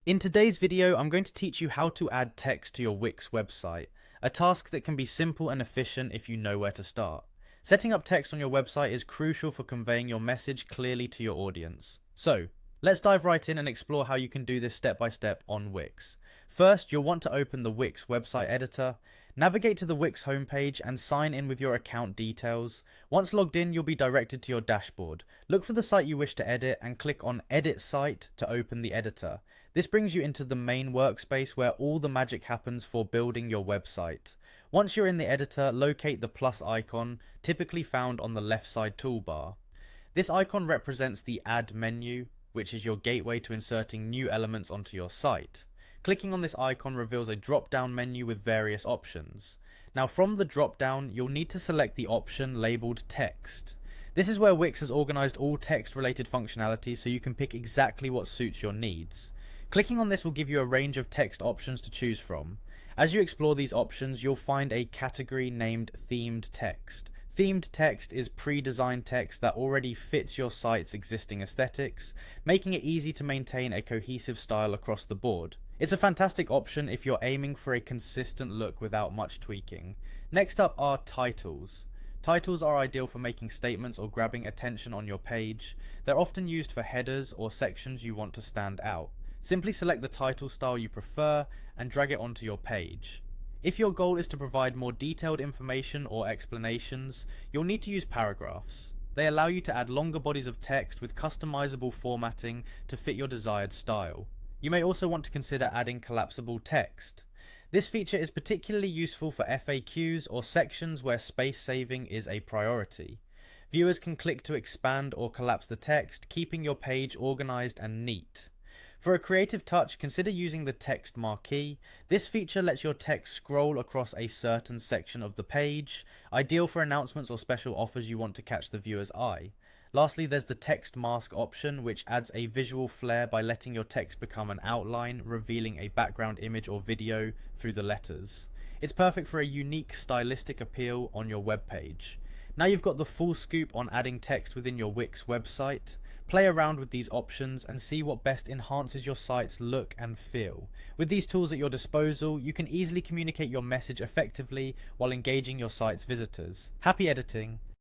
In today's video, I'm going to teach you how to add text to your Wix website, a task that can be simple and efficient if you know where to start. Setting up text on your website is crucial for conveying your message clearly to your audience. So, let's dive right in and explore how you can do this step by step on Wix. First, you'll want to open the Wix website editor. Navigate to the Wix homepage and sign in with your account details. Once logged in, you'll be directed to your dashboard. Look for the site you wish to edit and click on Edit Site to open the editor. This brings you into the main workspace where all the magic happens for building your website. Once you're in the editor, locate the plus icon, typically found on the left side toolbar. This icon represents the Add menu, which is your gateway to inserting new elements onto your site. Clicking on this icon reveals a drop-down menu with various options. Now from the drop-down, you'll need to select the option labeled Text. This is where Wix has organized all text-related functionality so you can pick exactly what suits your needs. Clicking on this will give you a range of text options to choose from. As you explore these options, you'll find a category named Themed Text. Themed text is pre-designed text that already fits your site's existing aesthetics, making it easy to maintain a cohesive style across the board. It's a fantastic option if you're aiming for a consistent look without much tweaking. Next up are titles. Titles are ideal for making statements or grabbing attention on your page. They're often used for headers or sections you want to stand out. Simply select the title style you prefer and drag it onto your page. If your goal is to provide more detailed information or explanations, you'll need to use paragraphs. They allow you to add longer bodies of text with customizable formatting to fit your desired style. You may also want to consider adding collapsible text. This feature is particularly useful for FAQs or sections where space saving is a priority. Viewers can click to expand or collapse the text, keeping your page organized and neat. For a creative touch, consider using the text marquee. This feature lets your text scroll across a certain section of the page, ideal for announcements or special offers you want to catch the viewer's eye. Lastly, there's the text mask option, which adds a visual flair by letting your text become an outline, revealing a background image or video through the letters. It's perfect for a unique stylistic appeal on your web page. Now you've got the full scoop on adding text within your Wix website. Play around with these options and see what best enhances your site's look and feel. With these tools at your disposal, you can easily communicate your message effectively while engaging your site's visitors. Happy editing!